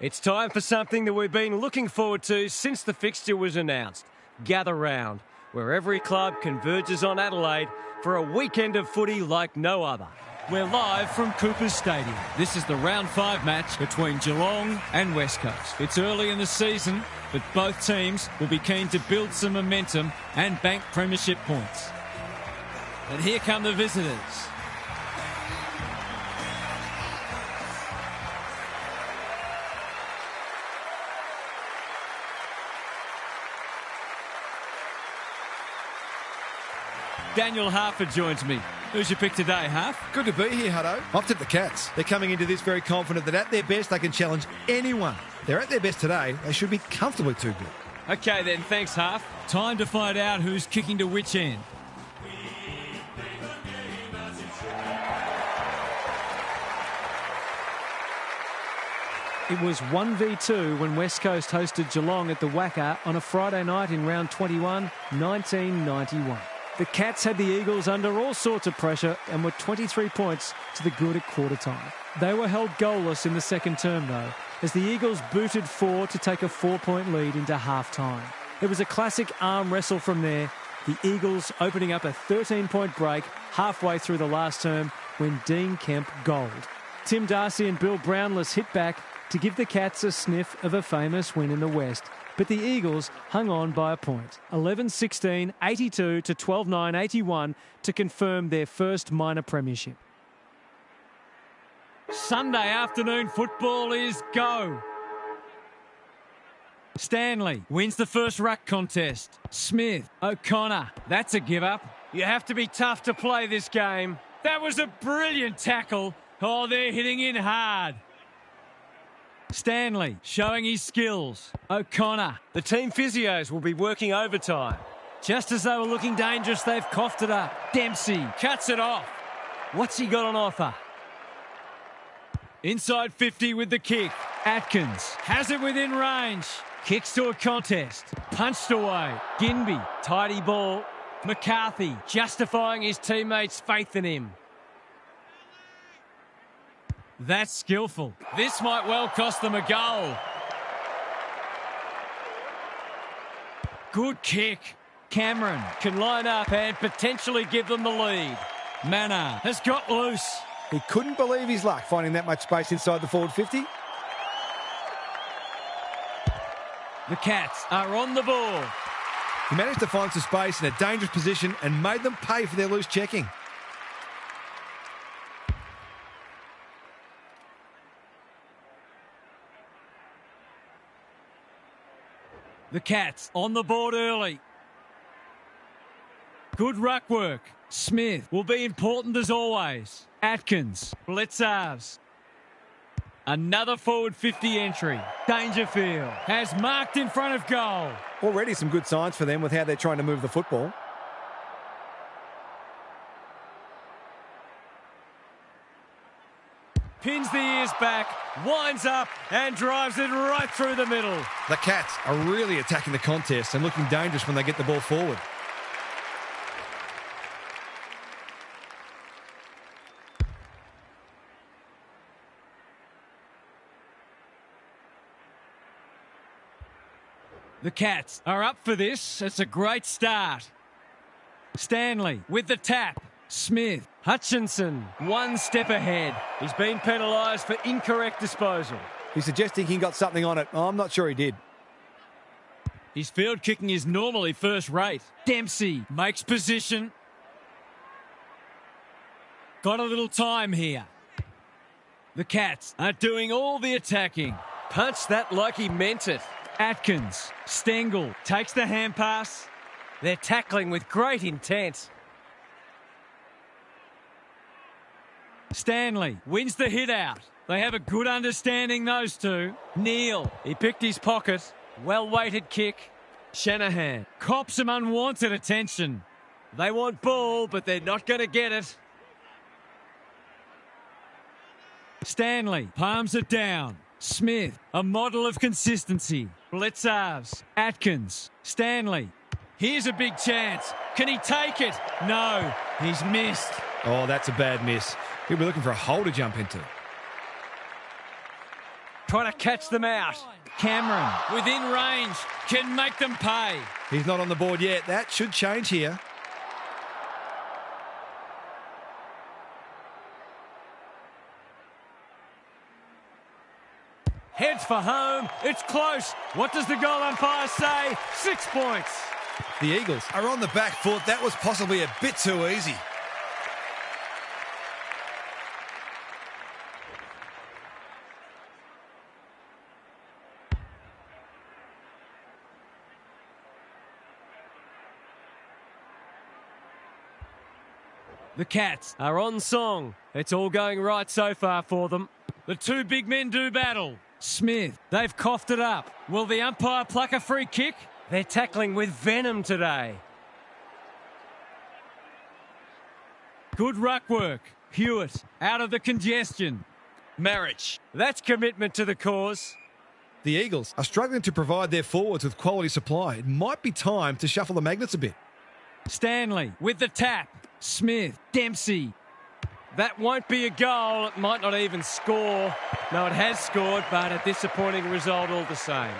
It's time for something that we've been looking forward to since the fixture was announced. Gather Round, where every club converges on Adelaide for a weekend of footy like no other. We're live from Coopers Stadium. This is the round 5 match between Geelong and West Coast. It's early in the season, but both teams will be keen to build some momentum and bank premiership points. And here come the visitors. Daniel Harford joins me. Who's your pick today, Harf? Good to be here, Hutto. I've tipped the Cats. They're coming into this very confident that at their best they can challenge anyone. They're at their best today. They should be comfortably too good. Okay then, thanks Harf. Time to find out who's kicking to which end. It was 1v2 when West Coast hosted Geelong at the Wacker on a Friday night in round 21, 1991. The Cats had the Eagles under all sorts of pressure and were 23 points to the good at quarter time. They were held goalless in the second term though, as the Eagles booted 4 to take a 4-point lead into half-time. It was a classic arm wrestle from there, the Eagles opening up a 13-point break halfway through the last term when Dean Kemp goaled. Tim Darcy and Bill Brownless hit back to give the Cats a sniff of a famous win in the West. But the Eagles hung on by a point. 11-16, 82 to 12-9, 81 to confirm their first minor premiership. Sunday afternoon football is go. Stanley wins the first ruck contest. Smith, O'Connor, that's a give up. You have to be tough to play this game. That was a brilliant tackle. Oh, they're hitting in hard. Stanley showing his skills. O'Connor. The team physios will be working overtime. Just as they were looking dangerous, they've coughed it up. Dempsey cuts it off. What's he got on offer? Inside 50 with the kick. Atkins has it within range. Kicks to a contest. Punched away. Ginby. Tidy ball. McCarthy justifying his teammates' faith in him. That's skillful. This might well cost them a goal. Good kick. Cameron can line up and potentially give them the lead. Manor has got loose. He couldn't believe his luck finding that much space inside the forward 50. The Cats are on the ball. He managed to find some space in a dangerous position and made them pay for their loose checking. The Cats on the board early. Good ruck work. Smith will be important as always. Atkins, Blitzars. Another forward 50 entry. Dangerfield has marked in front of goal. Already some good signs for them with how they're trying to move the football. Pins the ears back, winds up and drives it right through the middle. The Cats are really attacking the contest and looking dangerous when they get the ball forward. The Cats are up for this. It's a great start. Stanley with the tap. Smith. Hutchinson, one step ahead. He's been penalised for incorrect disposal. He's suggesting he got something on it. Oh, I'm not sure he did. His field kicking is normally first rate. Dempsey makes position. Got a little time here. The Cats are doing all the attacking. Punched that like he meant it. Atkins. Stengel takes the hand pass. They're tackling with great intent. Stanley wins the hit out. They have a good understanding, those two. Neal. He picked his pocket. Well-weighted kick. Shanahan. Cops some unwanted attention. They want ball, but they're not going to get it. Stanley palms it down. Smith, a model of consistency. Blitzars. Atkins. Stanley. Here's a big chance. Can he take it? No, he's missed. Oh, that's a bad miss. He'll be looking for a hole to jump into. trying to catch them out. Cameron, within range, can make them pay. He's not on the board yet. That should change here. Heads for home. It's close. What does the goal umpire say? 6 points. The Eagles are on the back foot. That was possibly a bit too easy. The Cats are on song. It's all going right so far for them. The two big men do battle. Smith, they've coughed it up. Will the umpire pluck a free kick? They're tackling with venom today. Good ruck work. Hewitt, out of the congestion. Marriage. That's commitment to the cause. The Eagles are struggling to provide their forwards with quality supply. It might be time to shuffle the magnets a bit. Stanley with the tap. Smith, Dempsey. That won't be a goal. It might not even score. No, it has scored, but a disappointing result all the same.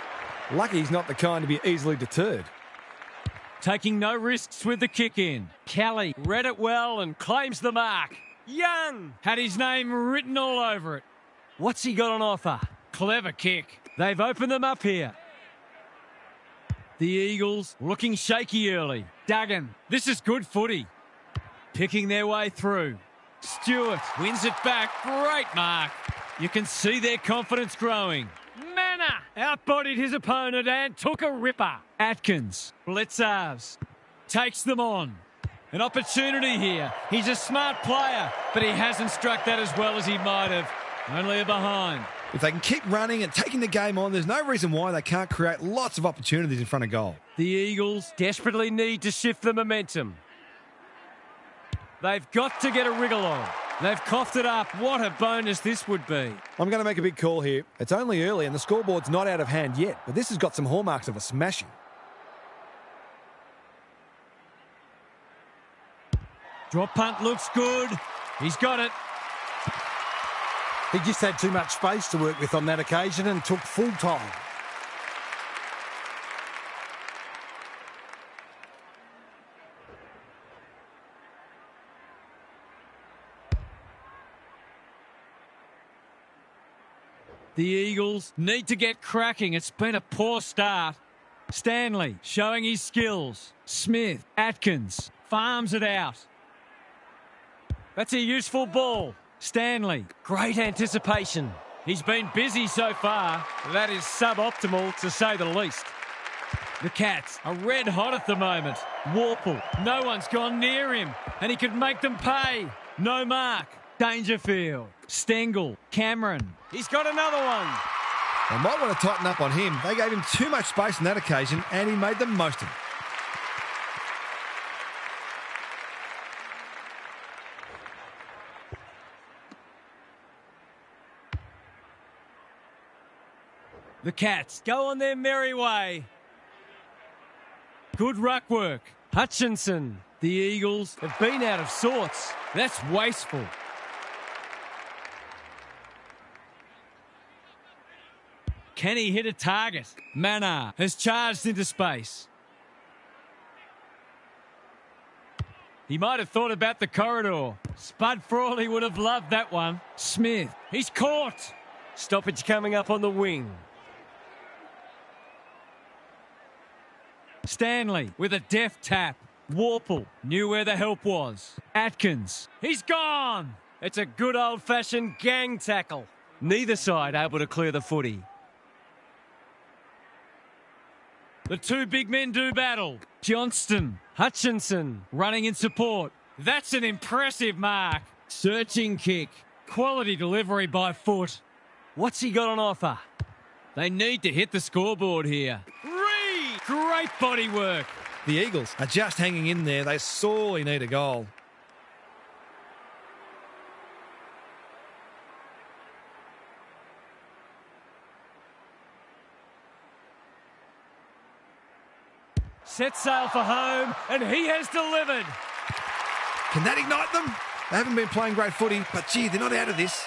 Lucky he's not the kind to be easily deterred. Taking no risks with the kick in. Kelly read it well and claims the mark. Young had his name written all over it. What's he got on offer? Clever kick. They've opened them up here. The Eagles looking shaky early. Duggan, this is good footy. Picking their way through. Stewart wins it back. Great mark. You can see their confidence growing. Manor outbodied his opponent and took a ripper. Atkins, Blitzarves, takes them on. An opportunity here. He's a smart player, but he hasn't struck that as well as he might have. Only a behind. If they can keep running and taking the game on, there's no reason why they can't create lots of opportunities in front of goal. The Eagles desperately need to shift the momentum. They've got to get a wriggle on. They've coughed it up. What a bonus this would be. I'm going to make a big call here. It's only early and the scoreboard's not out of hand yet, but this has got some hallmarks of a smashing. Drop punt looks good. He's got it. He just had too much space to work with on that occasion and took full time. The Eagles need to get cracking. It's been a poor start. Stanley showing his skills. Smith, Atkins, farms it out. That's a useful ball. Stanley, great anticipation. He's been busy so far. That is suboptimal, to say the least. The Cats are red hot at the moment. Warple, no one's gone near him, and he could make them pay. No mark. Dangerfield, Stengel, Cameron. He's got another one. They might want to tighten up on him. They gave him too much space on that occasion, and he made the most of it. The Cats go on their merry way. Good ruck work. Hutchinson. The Eagles have been out of sorts. That's wasteful. Can he hit a target? Manor has charged into space. He might have thought about the corridor. Spud Frawley would have loved that one. Smith, he's caught. Stoppage coming up on the wing. Stanley with a deft tap. Warple knew where the help was. Atkins, he's gone. It's a good old-fashioned gang tackle. Neither side able to clear the footy. The two big men do battle. Johnston, Hutchinson running in support. That's an impressive mark. Searching kick. Quality delivery by foot. What's he got on offer? They need to hit the scoreboard here. Great body work. The Eagles are just hanging in there. They sorely need a goal. Set sail for home, and he has delivered. Can that ignite them? They haven't been playing great footy, but gee, they're not out of this.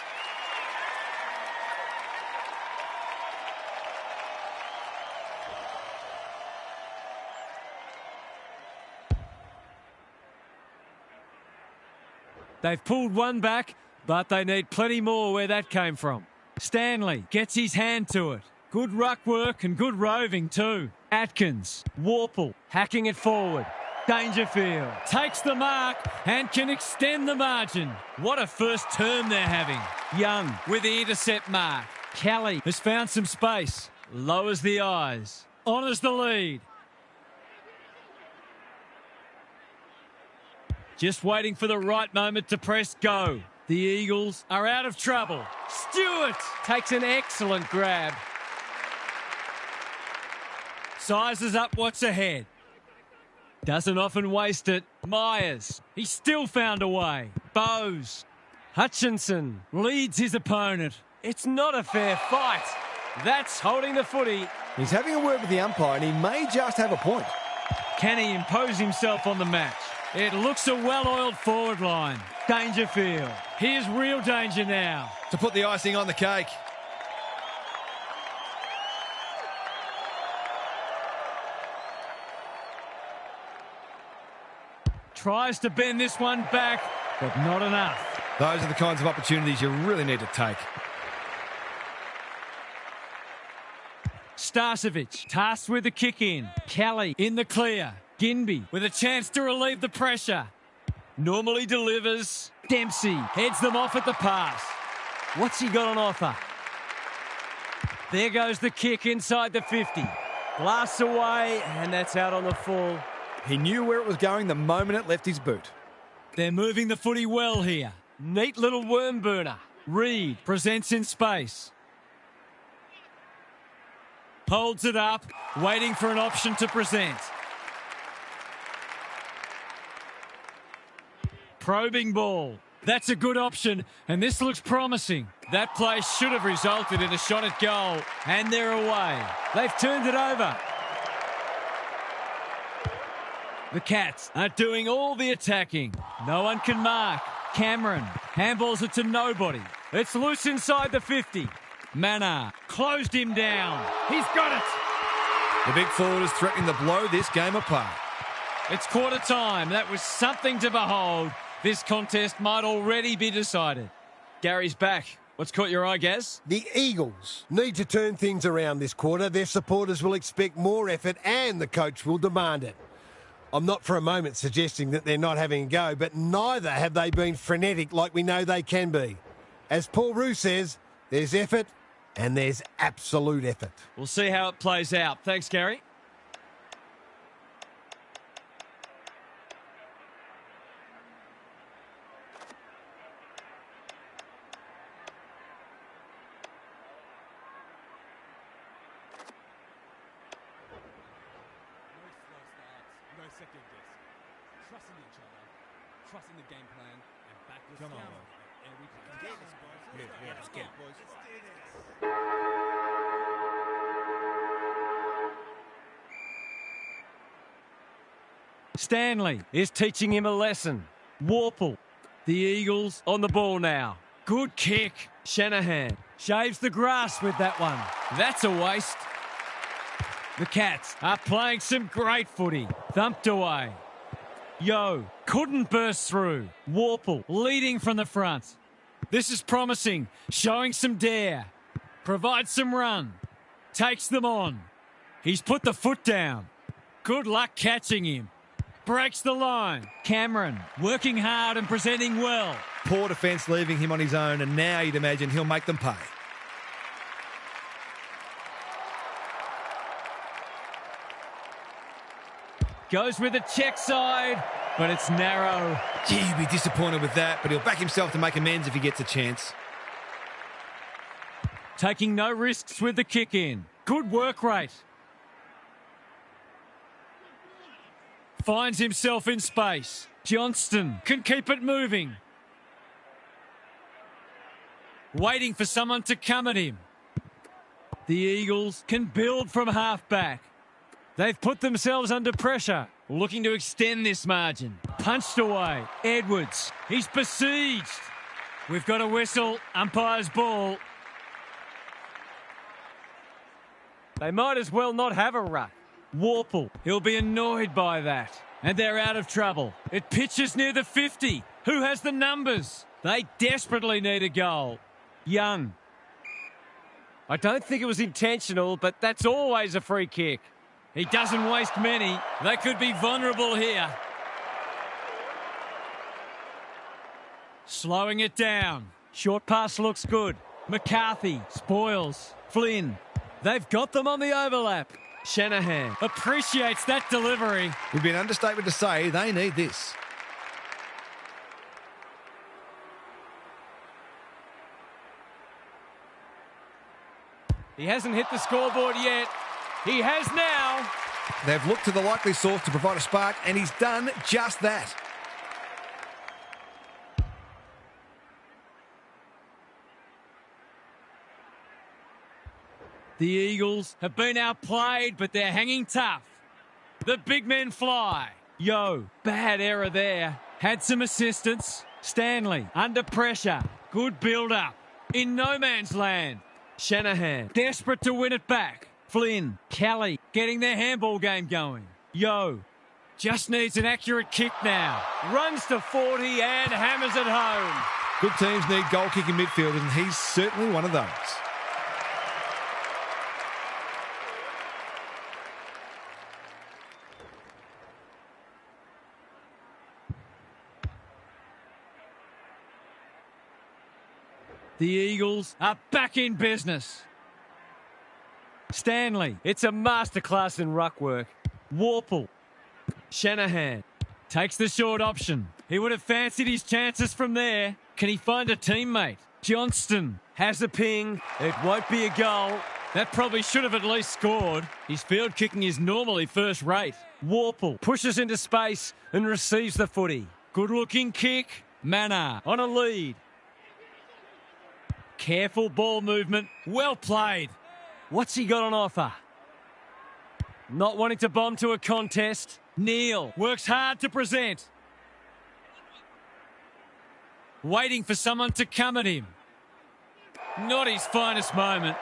They've pulled one back, but they need plenty more where that came from. Stanley gets his hand to it. Good ruck work and good roving too. Atkins, Warple, hacking it forward. Dangerfield takes the mark and can extend the margin. What a first term they're having. Young with the intercept mark. Kelly has found some space. Lowers the eyes. Honours the lead. Just waiting for the right moment to press go. The Eagles are out of trouble. Stewart Takes an excellent grab. sizes up what's ahead. Doesn't often waste it. Myers, he's still found a way. Bowes, Hutchinson. leads his opponent. It's not a fair fight. That's holding the footy. He's having a word with the umpire and he may just have a point. Can he impose himself on the match? It looks a well-oiled forward line. Dangerfield. Here's real danger now. To put the icing on the cake. Tries to bend this one back, but not enough. Those are the kinds of opportunities you really need to take. Starcevic tasked with the kick in. Kelly in the clear. Ginby with a chance to relieve the pressure. Normally delivers. Dempsey heads them off at the pass. What's he got on offer? There goes the kick inside the 50. Blasts away, and that's out on the full. He knew where it was going the moment it left his boot. They're moving the footy well here. Neat little worm burner. Reed presents in space. Holds it up, waiting for an option to present. Probing ball. That's a good option, and this looks promising. That play should have resulted in a shot at goal, and they're away. They've turned it over. The Cats are doing all the attacking. No one can mark. Cameron handballs it to nobody. It's loose inside the 50. Mannar closed him down. He's got it. The big forward is threatening to blow this game apart. It's quarter time. That was something to behold. This contest might already be decided. Gary's back. What's caught your eye, Gaz? The Eagles need to turn things around this quarter. Their supporters will expect more effort and the coach will demand it. I'm not for a moment suggesting that they're not having a go, but neither have they been frenetic like we know they can be. As Paul Roux says, there's effort and there's absolute effort. We'll see how it plays out. Thanks, Gary. Trusting each other, trusting the game plan, and backwards down every play. Let's get it, boys. Stanley is teaching him a lesson. Warple. The Eagles on the ball now. Good kick. Shanahan shaves the grass with that one. That's a waste. The Cats are playing some great footy. Thumped away. Yo couldn't burst through. Warple leading from the front. This is promising, showing some dare. Provides some run. Takes them on. He's put the foot down. Good luck catching him. Breaks the line. Cameron working hard and presenting well. Poor defence leaving him on his own, and now you'd imagine he'll make them pay. Goes with a check side, but it's narrow. Gee, he'd be disappointed with that, but he'll back himself to make amends if he gets a chance. Taking no risks with the kick in. Good work rate. Finds himself in space. Johnston can keep it moving. Waiting for someone to come at him. The Eagles can build from half-back. They've put themselves under pressure, looking to extend this margin. Punched away. Edwards, he's besieged. We've got a whistle, umpire's ball. They might as well not have a ruck. Warple, he'll be annoyed by that. And they're out of trouble. It pitches near the 50. Who has the numbers? They desperately need a goal. Young. I don't think it was intentional, but that's always a free kick. He doesn't waste many. They could be vulnerable here. Slowing it down. Short pass looks good. McCarthy spoils. Flynn. They've got them on the overlap. Shanahan appreciates that delivery. It would be an understatement to say they need this. He hasn't hit the scoreboard yet. He has now. They've looked to the likely source to provide a spark, and he's done just that. The Eagles have been outplayed, but they're hanging tough. The big men fly. Yo, bad error there. Had some assistance. Stanley, under pressure. Good build-up. In no man's land. Shanahan, desperate to win it back. Flynn, Kelly, getting their handball game going. Yo, just needs an accurate kick now. Runs to 40 and hammers it home. Good teams need goal-kicking midfielders, and he's certainly one of those. The Eagles are back in business. Stanley, it's a masterclass in ruck work. Warple. Shanahan takes the short option. He would have fancied his chances from there. Can he find a teammate? Johnston has a ping. It won't be a goal. That probably should have at least scored. His field kicking is normally first rate. Warple pushes into space and receives the footy. Good looking kick. Manor on a lead. Careful ball movement. Well played. What's he got on offer? Not wanting to bomb to a contest. Neil works hard to present. Waiting for someone to come at him. Not his finest moment.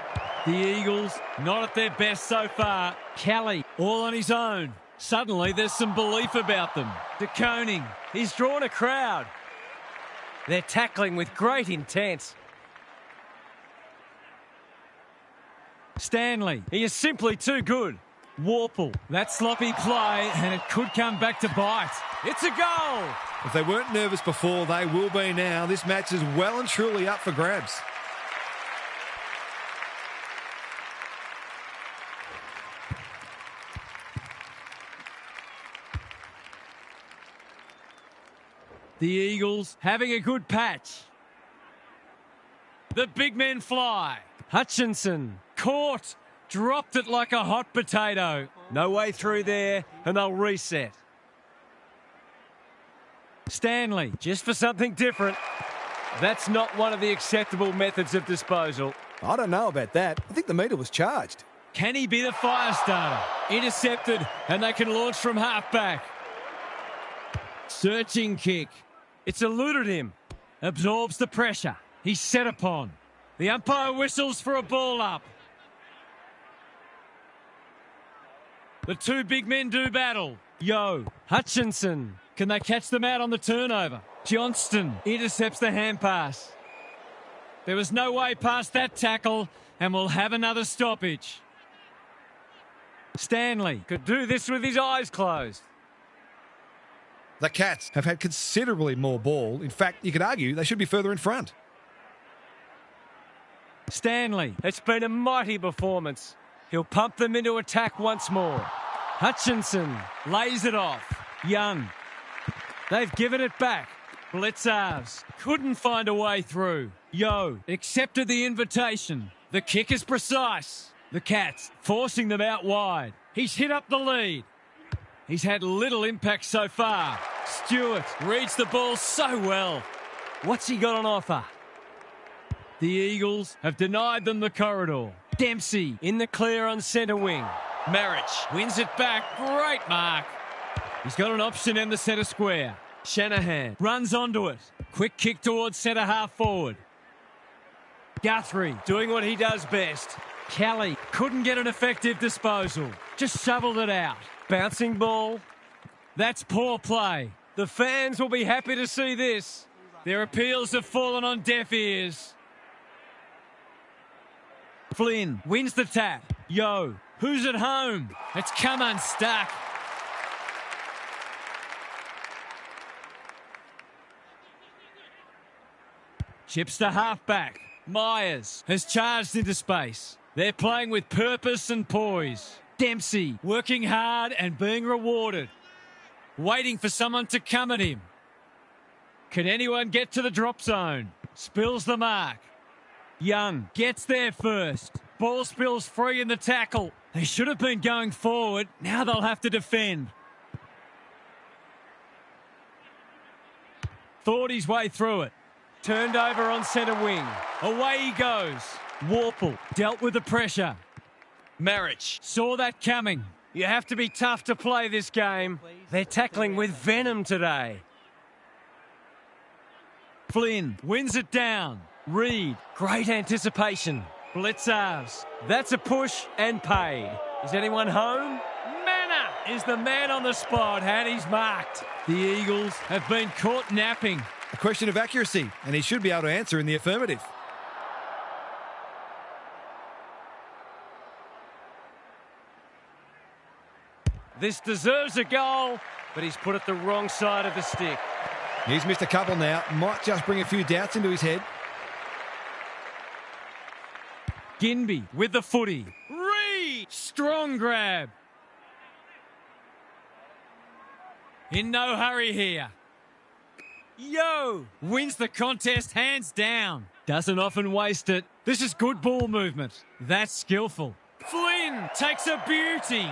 The Eagles not at their best so far. Kelly all on his own. Suddenly there's some belief about them. De Koning, he's drawn a crowd. They're tackling with great intent. Stanley, he is simply too good. Warple, that sloppy play, and it could come back to bite. It's a goal! If they weren't nervous before, they will be now. This match is well and truly up for grabs. The Eagles having a good patch. The big men fly. Hutchinson, caught, dropped it like a hot potato. No way through there, and they'll reset. Stanley, just for something different. That's not one of the acceptable methods of disposal. I don't know about that. I think the meter was charged. Can he be the fire starter? Intercepted, and they can launch from half-back. Searching kick. It's eluded him. Absorbs the pressure. He's set upon. The umpire whistles for a ball up. The two big men do battle. Yo, Hutchinson. Can they catch them out on the turnover? Johnston intercepts the hand pass. There was no way past that tackle, and we'll have another stoppage. Stanley could do this with his eyes closed. The Cats have had considerably more ball. In fact, you could argue they should be further in front. Stanley, it's been a mighty performance. He'll pump them into attack once more. Hutchinson lays it off. Young. They've given it back. Blitzarves couldn't find a way through. Yo accepted the invitation. The kick is precise. The Cats forcing them out wide. He's hit up the lead. He's had little impact so far. Stewart reads the ball so well. What's he got on offer? The Eagles have denied them the corridor. Dempsey in the clear on centre wing. Marich wins it back. Great mark. He's got an option in the centre square. Shanahan runs onto it. Quick kick towards centre half forward. Guthrie doing what he does best. Kelly couldn't get an effective disposal. Just shoveled it out. Bouncing ball. That's poor play. The fans will be happy to see this. Their appeals have fallen on deaf ears. Flynn wins the tap. Yo, who's at home? It's come unstuck. Chips to halfback. Myers has charged into space. They're playing with purpose and poise. Dempsey working hard and being rewarded. Waiting for someone to come at him. Can anyone get to the drop zone? Spills the mark. Young gets there first. Ball spills free in the tackle. They should have been going forward. Now they'll have to defend. Thought his way through it. Turned over on centre wing. Away he goes. Warple dealt with the pressure. Marich saw that coming. You have to be tough to play this game. They're tackling with venom today. Flynn wins it down. Reed, great anticipation. Blitzarves. That's a push and paid. Is anyone home? Manor is the man on the spot and he's marked. The Eagles have been caught napping. A question of accuracy, and he should be able to answer in the affirmative. This deserves a goal, but he's put it the wrong side of the stick. He's missed a couple now. Might just bring a few doubts into his head. Ginby with the footy. Reed! Strong grab. In no hurry here. Yo! Wins the contest hands down. Doesn't often waste it. This is good ball movement. That's skillful. Flynn takes a beauty.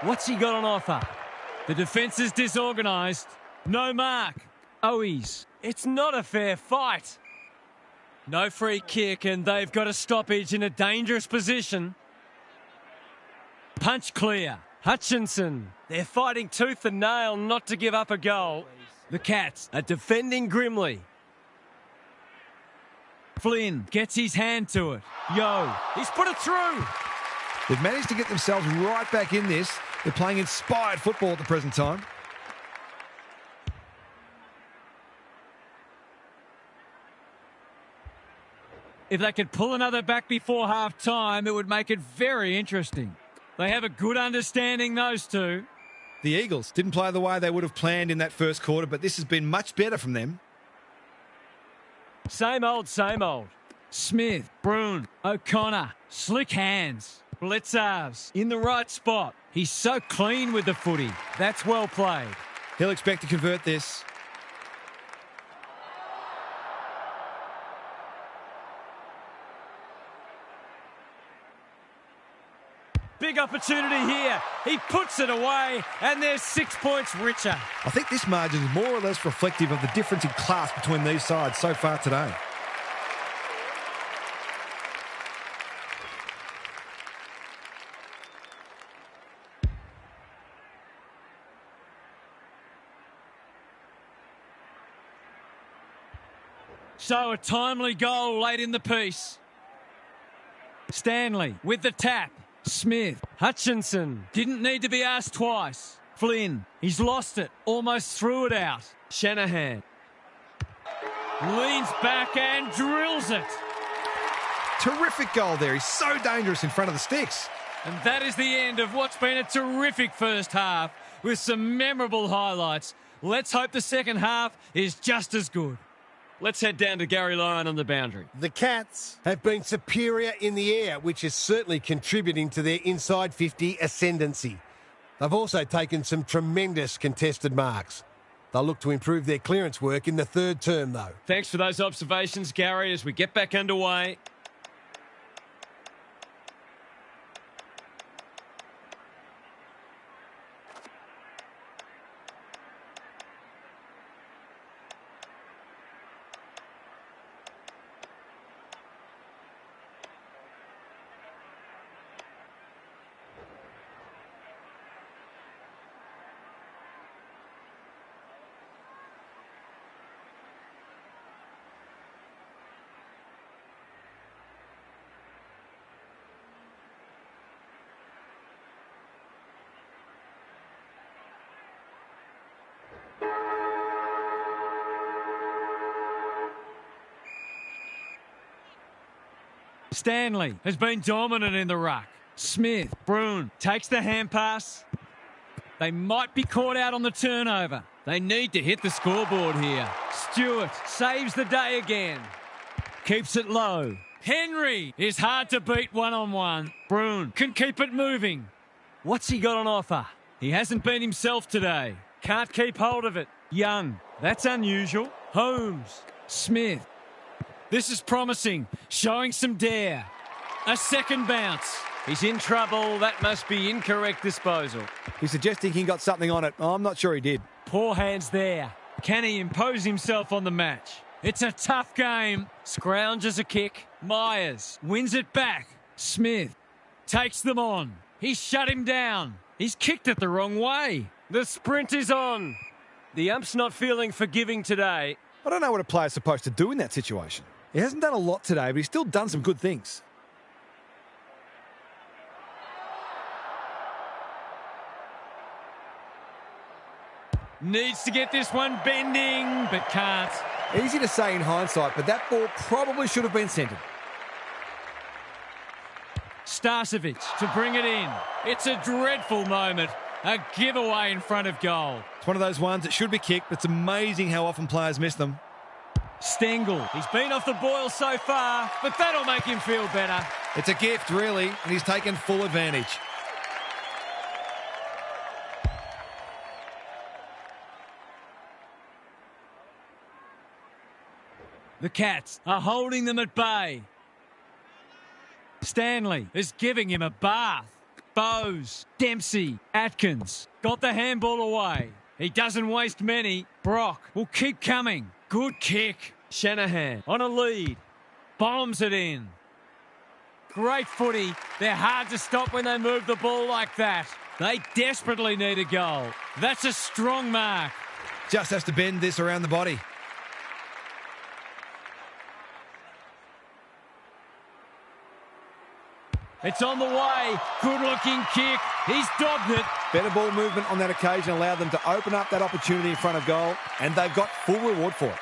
What's he got on offer? The defence is disorganised. No mark. Owies. It's not a fair fight. No free kick and they've got a stoppage in a dangerous position. Punch clear. Hutchinson. They're fighting tooth and nail not to give up a goal. The Cats are defending grimly. Flynn gets his hand to it. Yo, he's put it through. They've managed to get themselves right back in this. They're playing inspired football at the present time. If they could pull another back before half-time, it would make it very interesting. They have a good understanding, those two. The Eagles didn't play the way they would have planned in that first quarter, but this has been much better from them. Same old, same old. Smith, Broon, O'Connor, slick hands. Blitzarves in the right spot. He's so clean with the footy. That's well played. He'll expect to convert this. Big opportunity here. He puts it away and they're 6 points richer. I think this margin is more or less reflective of the difference in class between these sides so far today. So a timely goal late in the piece. Stanley with the tap. Smith. Hutchinson. Didn't need to be asked twice. Flynn. He's lost it. Almost threw it out. Shanahan. Leans back and drills it. Terrific goal there. He's so dangerous in front of the sticks. And that is the end of what's been a terrific first half with some memorable highlights. Let's hope the second half is just as good. Let's head down to Gary Lyon on the boundary. The Cats have been superior in the air, which is certainly contributing to their inside 50 ascendancy. They've also taken some tremendous contested marks. They'll look to improve their clearance work in the third term, though. Thanks for those observations, Gary, as we get back underway. Stanley has been dominant in the ruck. Smith. Bruin takes the hand pass. They might be caught out on the turnover. They need to hit the scoreboard here. Stewart saves the day again. Keeps it low. Henry is hard to beat one-on-one. Bruin can keep it moving. What's he got on offer? He hasn't been himself today. Can't keep hold of it. Young. That's unusual. Holmes. Smith. This is promising. Showing some dare. A second bounce. He's in trouble. That must be incorrect disposal. He's suggesting he got something on it. I'm not sure he did. Poor hands there. Can he impose himself on the match? It's a tough game. Scrounges a kick. Myers wins it back. Smith takes them on. He's shut him down. He's kicked it the wrong way. The sprint is on. The ump's not feeling forgiving today. I don't know what a player's supposed to do in that situation. He hasn't done a lot today, but he's still done some good things. Needs to get this one bending, but can't. Easy to say in hindsight, but that ball probably should have been centred. Starcevic to bring it in. It's a dreadful moment. A giveaway in front of goal. It's one of those ones that should be kicked, but it's amazing how often players miss them. Stengel. He's been off the boil so far, but that'll make him feel better. It's a gift, really, and he's taken full advantage. The Cats are holding them at bay. Stanley is giving him a bath. Bowes, Dempsey, Atkins got the handball away. He doesn't waste many. Brock will keep coming. Good kick. Shanahan on a lead. Bombs it in. Great footy. They're hard to stop when they move the ball like that. They desperately need a goal. That's a strong mark. Just has to bend this around the body. It's on the way. Good-looking kick. He's dogged it. Better ball movement on that occasion allowed them to open up that opportunity in front of goal, and they've got full reward for it.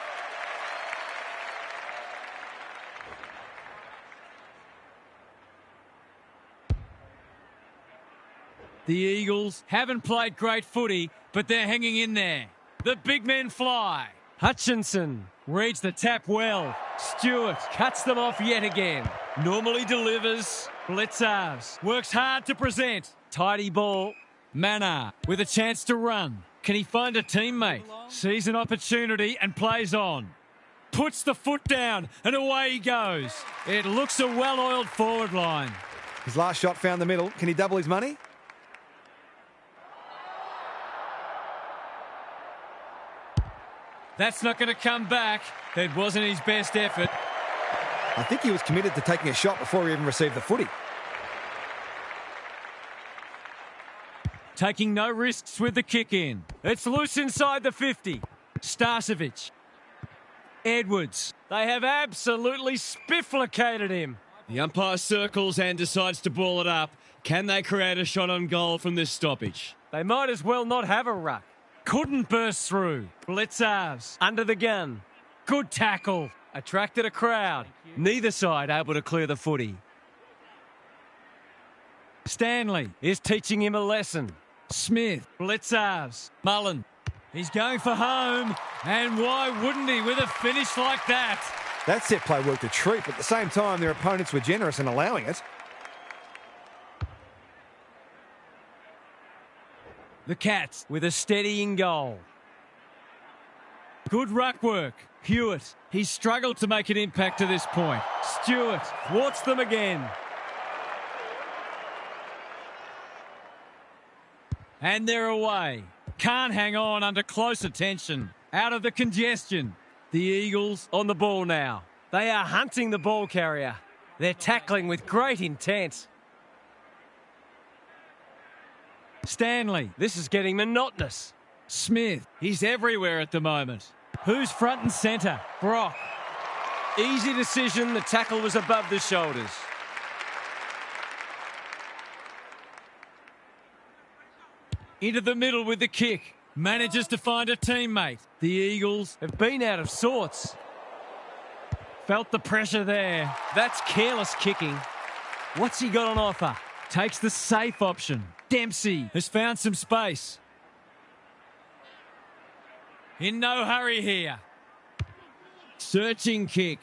The Eagles haven't played great footy, but they're hanging in there. The big men fly. Hutchinson Reads the tap well. Stewart cuts them off yet again. Normally delivers. Blitzars works hard to present. tidy ball. Mannar with a chance to run. Can he find a teammate? Sees an opportunity and plays on. Puts the foot down and away he goes. It looks a well-oiled forward line. His last shot found the middle. Can he double his money? That's not going to come back. It wasn't his best effort. I think he was committed to taking a shot before he even received the footy. Taking no risks with the kick in. It's loose inside the 50. Starcevic. Edwards. They have absolutely spifflicated him. The umpire circles and decides to ball it up. Can they create a shot on goal from this stoppage? They might as well not have a ruck. Couldn't burst through. Blitzars. Under the gun. Good tackle. Attracted a crowd. Neither side able to clear the footy. Stanley is teaching him a lesson. Smith. Blitzars. Mullen. He's going for home. And why wouldn't he with a finish like that? That set play worked a treat, but at the same time, their opponents were generous in allowing it. The Cats with a steadying goal. Good ruck work. Hewitt. He's struggled to make an impact to this point. Stewart thwarts them again. And they're away. Can't hang on under close attention. Out of the congestion. The Eagles on the ball now. They are hunting the ball carrier. They're tackling with great intent. Stanley. This is getting monotonous. Smith. He's everywhere at the moment. Who's front and centre? Brock. Easy decision. The tackle was above the shoulders. Into the middle with the kick. Manages to find a teammate. The Eagles have been out of sorts. Felt the pressure there. That's careless kicking. What's he got on offer? Takes the safe option. Dempsey has found some space. In no hurry here. Searching kick.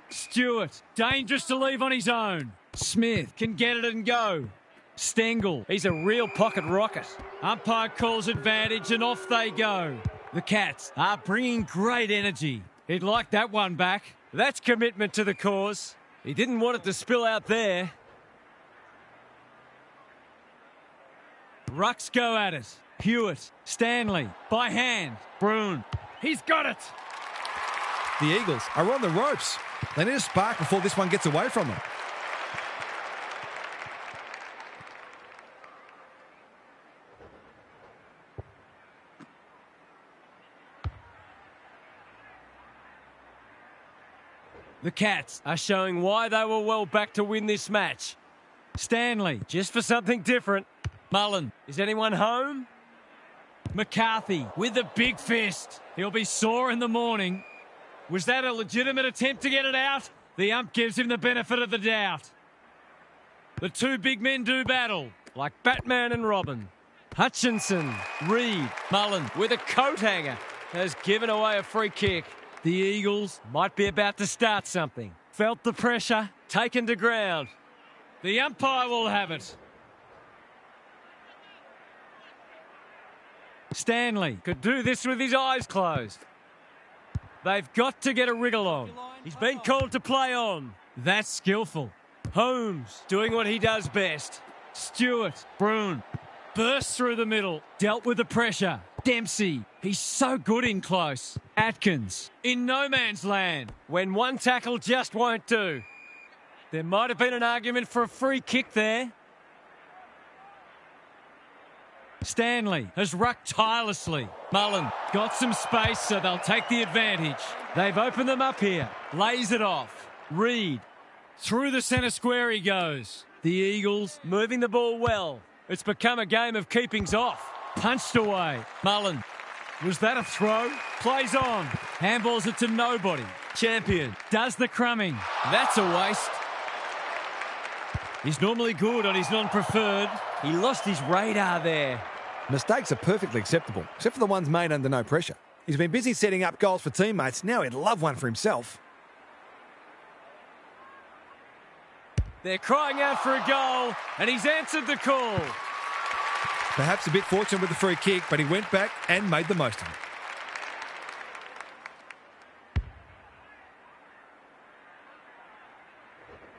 Stewart, dangerous to leave on his own. Smith can get it and go. Stengel, he's a real pocket rocket. Umpire calls advantage and off they go. The Cats are bringing great energy. He'd like that one back. That's commitment to the cause. He didn't want it to spill out there. Rucks go at it. Hewitt, Stanley, by hand. Broon, he's got it. The Eagles are on the ropes. They need a spark before this one gets away from them. The Cats are showing why they were well back to win this match. Stanley, just for something different. Mullen, is anyone home? McCarthy with the big fist. He'll be sore in the morning. Was that a legitimate attempt to get it out? The ump gives him the benefit of the doubt. The two big men do battle, like Batman and Robin. Hutchinson, Reed, Mullen with a coat hanger has given away a free kick. The Eagles might be about to start something. Felt the pressure, taken to ground. The umpire will have it. Stanley could do this with his eyes closed. They've got to get a wriggle on. He's been called to play on. That's skillful. Holmes doing what he does best. Stewart, Broon, bursts through the middle. Dealt with the pressure. Dempsey, he's so good in close. Atkins, in no man's land, when one tackle just won't do. There might have been an argument for a free kick there. Stanley has rucked tirelessly. Mullen got some space, so they'll take the advantage. They've opened them up here. Lays it off. Reed, through the centre square he goes. The Eagles moving the ball well. It's become a game of keepings off. Punched away. Mullen, was that a throw? Plays on. Handballs it to nobody. Champion does the crumbing. That's a waste. He's normally good on his non-preferred. He lost his radar there. Mistakes are perfectly acceptable, except for the ones made under no pressure. He's been busy setting up goals for teammates. Now he'd love one for himself. They're crying out for a goal, and he's answered the call. Perhaps a bit fortunate with the free kick, but he went back and made the most of it.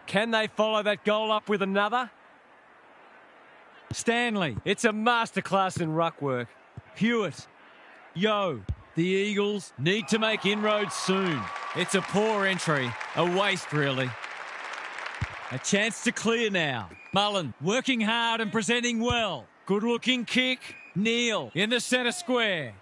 Can they follow that goal up with another? Stanley, it's a masterclass in ruck work. Hewitt, Yo, the Eagles need to make inroads soon. It's a poor entry, a waste really. A chance to clear now. Mullen working hard and presenting well. Good looking kick. Neal in the centre square.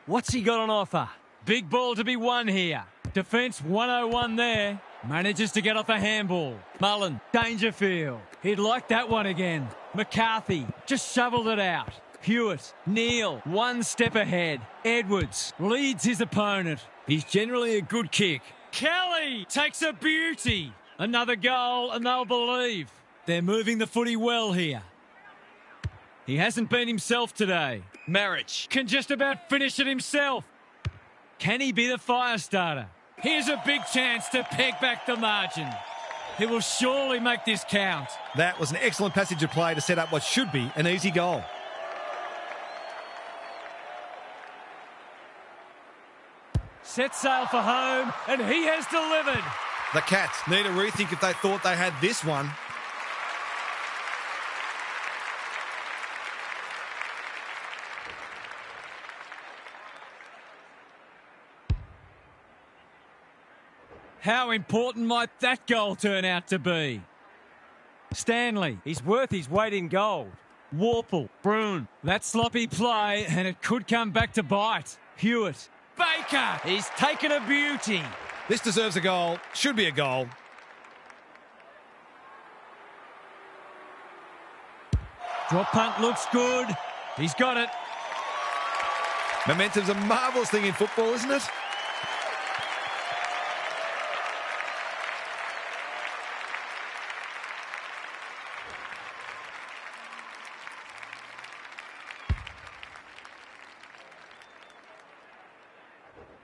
What's he got on offer? Big ball to be won here. Defence 101 there. Manages to get off a handball. Mullen, Dangerfield. He'd like that one again. McCarthy just shoveled it out. Hewitt, Neal, one step ahead. Edwards leads his opponent. He's generally a good kick. Kelly takes a beauty. Another goal and they'll believe. They're moving the footy well here. He hasn't been himself today. Marich can just about finish it himself. Can he be the fire starter? Here's a big chance to peg back the margin. He will surely make this count. That was an excellent passage of play to set up what should be an easy goal. Set sail for home, and he has delivered. The Cats need a rethink if they thought they had this one. How important might that goal turn out to be? Stanley, he's worth his weight in gold. Warple, Broon, that sloppy play, and it could come back to bite. Hewitt, Baker, he's taken a beauty. This deserves a goal. Should be a goal. Drop punt looks good. He's got it. Momentum's a marvellous thing in football, isn't it?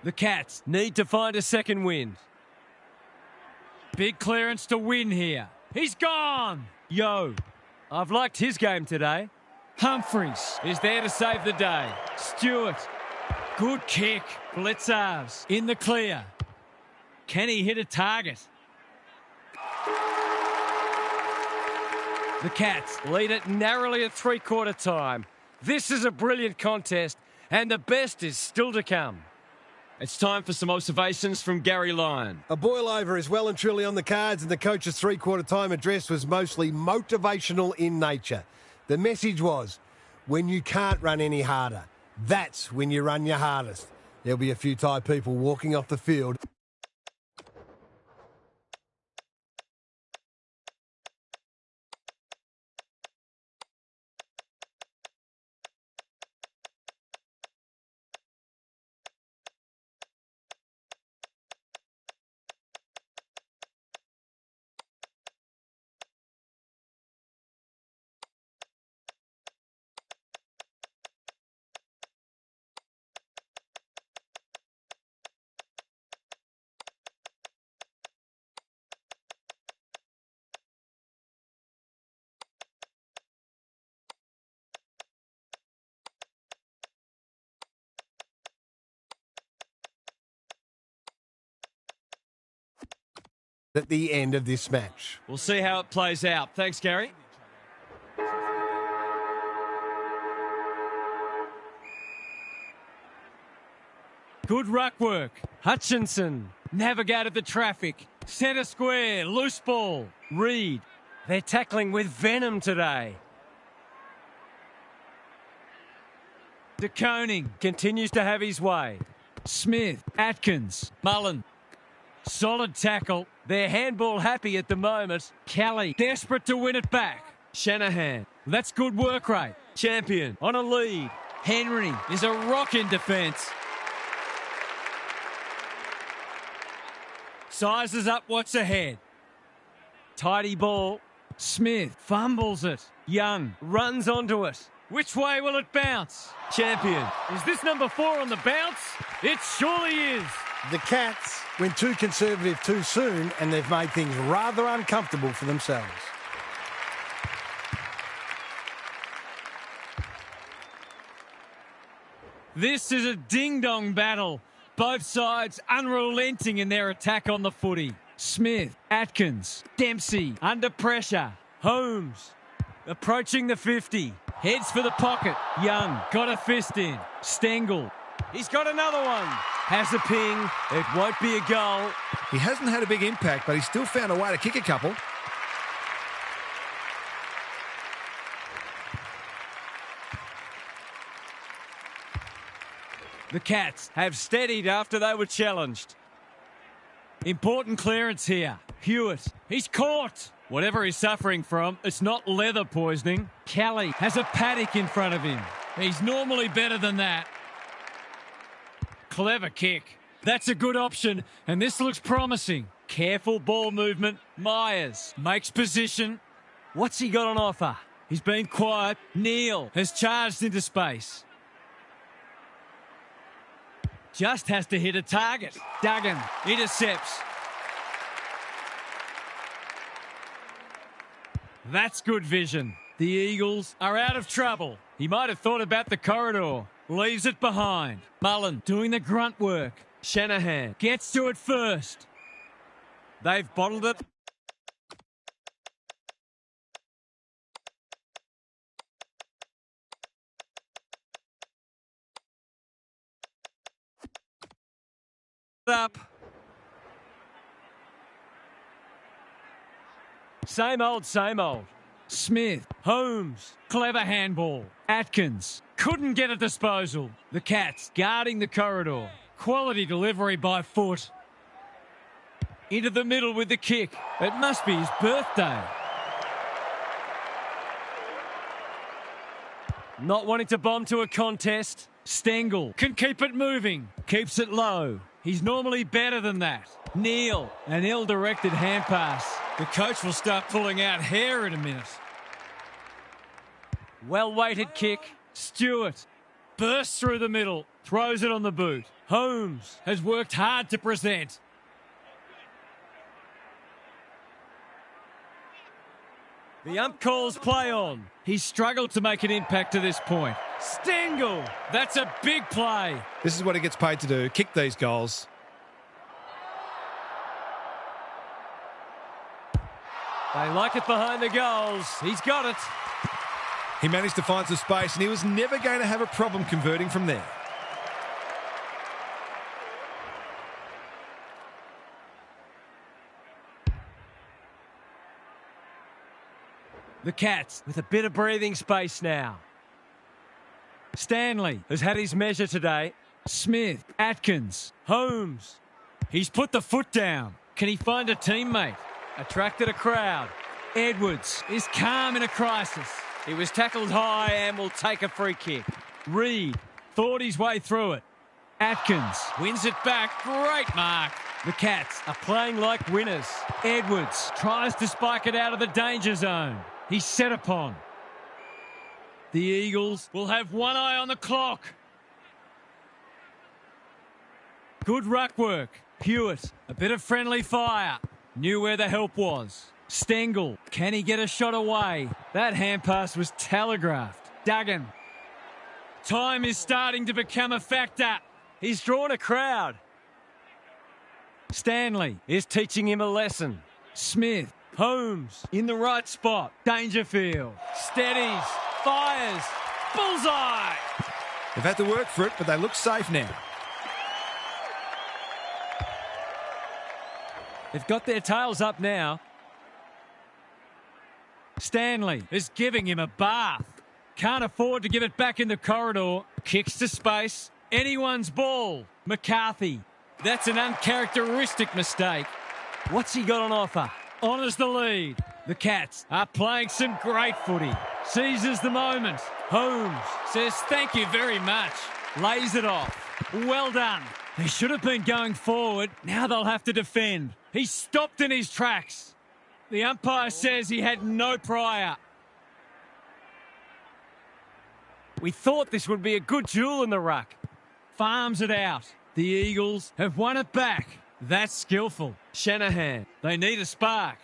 The Cats need to find a second wind. Big clearance to win here. He's gone. Yo. I've liked his game today. Humphreys is there to save the day. Stewart. Good kick. Blitzars in the clear. Can he hit a target? The Cats lead it narrowly at three-quarter time. This is a brilliant contest, and the best is still to come. It's time for some observations from Gary Lyon. A boil over is well and truly on the cards, and the coach's three-quarter time address was mostly motivational in nature. The message was, when you can't run any harder, that's when you run your hardest. There'll be a few tired people walking off the field. At the end of this match. We'll see how it plays out. Thanks, Gary. Good ruck work. Hutchinson navigated the traffic. Centre square, loose ball. Reed. They're tackling with venom today. De Koning continues to have his way. Smith, Atkins, Mullen. Solid tackle. They're handball happy at the moment. Kelly, desperate to win it back. Shanahan, that's good work rate. Champion, on a lead. Henry is a rock in defence. Sizes up what's ahead. Tidy ball. Smith fumbles it. Young runs onto it. Which way will it bounce? Champion, is this number 4 on the bounce? It surely is. The Cats went too conservative too soon, and they've made things rather uncomfortable for themselves. This is a ding-dong battle. Both sides unrelenting in their attack on the footy. Smith, Atkins, Dempsey under pressure. Holmes approaching the 50. Heads for the pocket. Young got a fist in. Stengel. He's got another one. Has a ping. It won't be a goal. He hasn't had a big impact, but he's still found a way to kick a couple. The Cats have steadied after they were challenged. Important clearance here. Hewitt. He's caught. Whatever he's suffering from, it's not leather poisoning. Kelly has a paddock in front of him. He's normally better than that. Clever kick. That's a good option, and this looks promising. Careful ball movement. Myers makes position. What's he got on offer? He's been quiet. Neal has charged into space. Just has to hit a target. Duggan intercepts. That's good vision. The Eagles are out of trouble. He might have thought about the corridor. Leaves it behind. Mullen doing the grunt work. Shanahan gets to it first. They've bottled it. Up. Same old, same old. Smith, Holmes, clever handball. Atkins couldn't get a disposal. The Cats guarding the corridor. Quality delivery by foot. Into the middle with the kick. It must be his birthday. Not wanting to bomb to a contest. Stengel can keep it moving. Keeps it low. He's normally better than that. Neal, an ill-directed hand pass. The coach will start pulling out hair in a minute. Well-weighted kick. Stewart bursts through the middle. Throws it on the boot. Holmes has worked hard to present. The ump calls play on. He's struggled to make an impact to this point. Stengel, that's a big play. This is what he gets paid to do, kick these goals. They like it behind the goals. He's got it. He managed to find some space and he was never going to have a problem converting from there. The Cats with a bit of breathing space now. Stanley has had his measure today. Smith, Atkins, Holmes. He's put the foot down. Can he find a teammate? Attracted a crowd. Edwards is calm in a crisis. He was tackled high and will take a free kick. Reed thought his way through it. Atkins wins it back. Great mark. The Cats are playing like winners. Edwards tries to spike it out of the danger zone. He's set upon. The Eagles will have one eye on the clock. Good ruck work. Hewitt, a bit of friendly fire. Knew where the help was. Stengel, can he get a shot away? That hand pass was telegraphed. Duggan. Time is starting to become a factor. He's drawn a crowd. Stanley is teaching him a lesson. Smith. Holmes in the right spot. Dangerfield steadies, fires, bullseye. They've had to work for it, but they look safe now. They've got their tails up now. Stanley is giving him a bath. Can't afford to give it back in the corridor. Kicks to space. Anyone's ball. McCarthy. That's an uncharacteristic mistake. What's he got on offer? Honours the lead. The Cats are playing some great footy. Seizes the moment. Holmes says thank you very much. Lays it off. Well done. They should have been going forward. Now they'll have to defend. He stopped in his tracks. The umpire says he had no prior. We thought this would be a good duel in the ruck. Farms it out. The Eagles have won it back. That's skillful. Shanahan, they need a spark.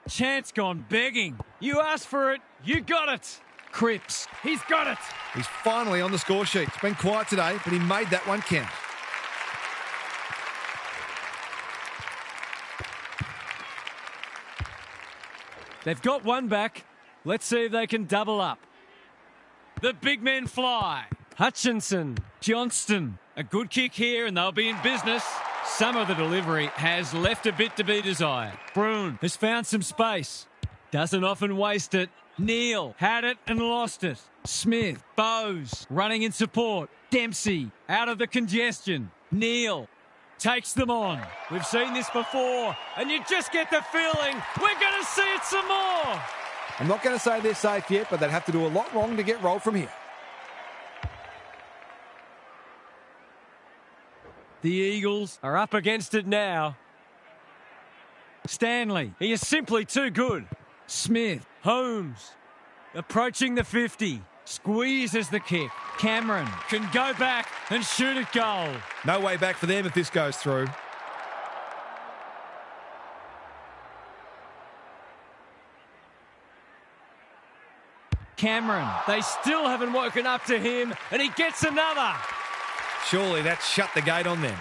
Chance gone begging. You asked for it, you got it. Cripps, he's got it. He's finally on the score sheet. It's been quiet today, but he made that one count. They've got one back. Let's see if they can double up. The big men fly. Hutchinson, Johnston. A good kick here and they'll be in business. Some of the delivery has left a bit to be desired. Broon has found some space. Doesn't often waste it. Neal had it and lost it. Smith, Bowes running in support. Dempsey out of the congestion. Neal takes them on. We've seen this before and you just get the feeling we're going to see it some more. I'm not going to say they're safe yet, but they'd have to do a lot wrong to get rolled from here. The Eagles are up against it now. Stanley, he is simply too good. Smith, Holmes, approaching the 50. Squeezes the kick. Cameron can go back and shoot at goal. No way back for them if this goes through. Cameron, they still haven't woken up to him, and he gets another. Surely that shut the gate on them.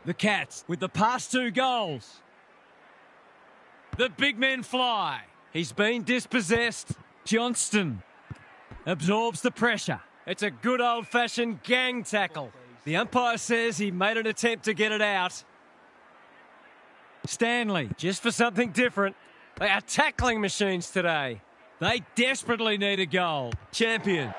The Cats with the past 2 goals. The big men fly. He's been dispossessed. Johnston absorbs the pressure. It's a good old-fashioned gang tackle. The umpire says he made an attempt to get it out. Stanley, just for something different. They are tackling machines today. They desperately need a goal. Champion.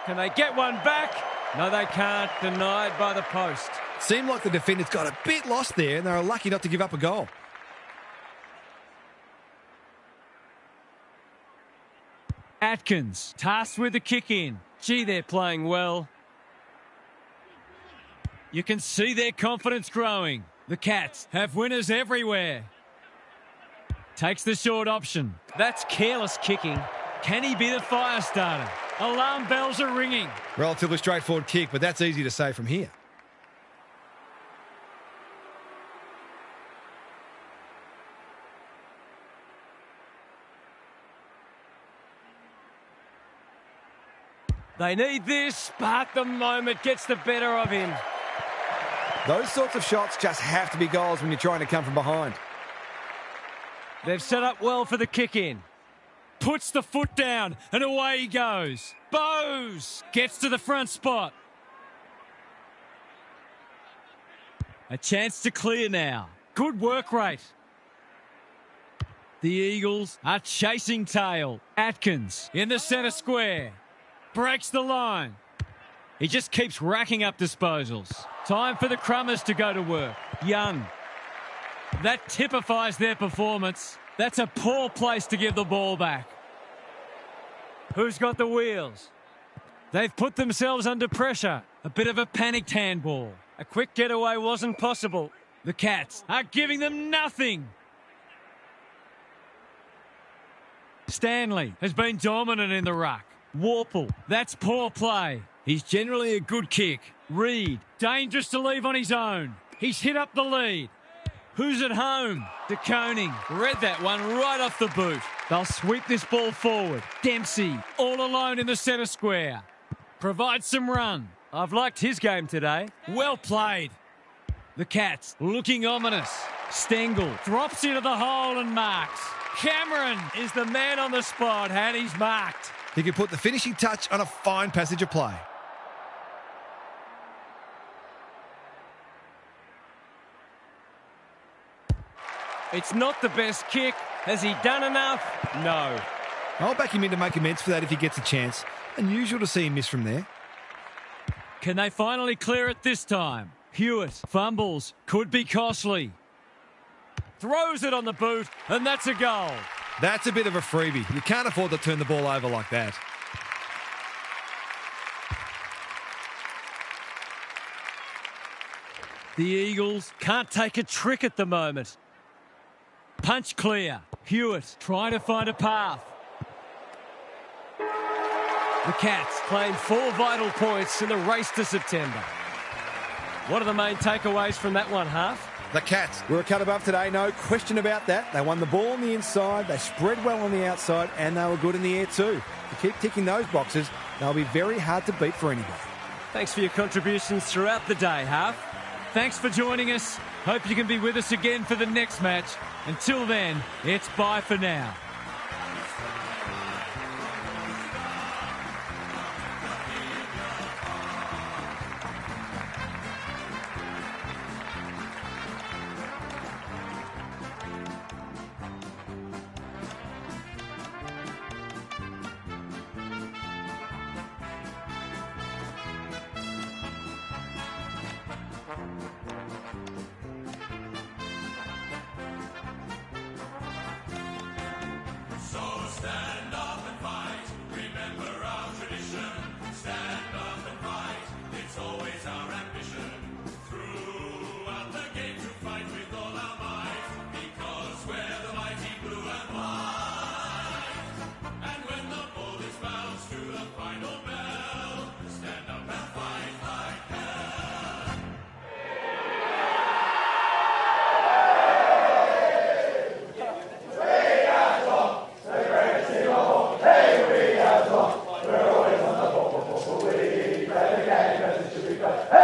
Can they get one back? No, they can't. Denied by the post. Seemed like the defenders got a bit lost there and they were lucky not to give up a goal. Atkins, tasked with the kick in. Gee, they're playing well. You can see their confidence growing. The Cats have winners everywhere. Takes the short option. That's careless kicking. Can he be the fire starter? Alarm bells are ringing. Relatively straightforward kick, but that's easy to say from here. They need this, but the moment gets the better of him. Those sorts of shots just have to be goals when you're trying to come from behind. They've set up well for the kick in. Puts the foot down and away he goes. Bowes gets to the front spot. A chance to clear now. Good work rate. The Eagles are chasing tail. Atkins in the centre square. Breaks the line. He just keeps racking up disposals. Time for the Crummers to go to work. Young. That typifies their performance. That's a poor place to give the ball back. Who's got the wheels? They've put themselves under pressure. A bit of a panicked handball. A quick getaway wasn't possible. The Cats are giving them nothing. Stanley has been dominant in the ruck. Warple, that's poor play. He's generally a good kick. Reed, dangerous to leave on his own. He's hit up the lead. Who's at home? De Koning read that one right off the boot. They'll sweep this ball forward. Dempsey, all alone in the centre square. Provides some run. I've liked his game today. Well played. The Cats looking ominous. Stengel drops into the hole and marks. Cameron is the man on the spot, and he's marked. He can put the finishing touch on a fine passage of play. It's not the best kick. Has he done enough? No. I'll back him in to make amends for that if he gets a chance. Unusual to see him miss from there. Can they finally clear it this time? Hewitt fumbles. Could be costly. Throws it on the boot, and that's a goal. That's a bit of a freebie. You can't afford to turn the ball over like that. The Eagles can't take a trick at the moment. Punch clear. Hewitt trying to find a path. The Cats claim 4 vital points in the race to September. What are the main takeaways from that one, Half? The Cats We're a cut above today, no question about that. They won the ball on the inside, they spread well on the outside, and they were good in the air too. To keep ticking those boxes, they'll be very hard to beat for anybody. Thanks for your contributions throughout the day, Half. Thanks for joining us. Hope you can be with us again for the next match. Until then, it's bye for now. Hey!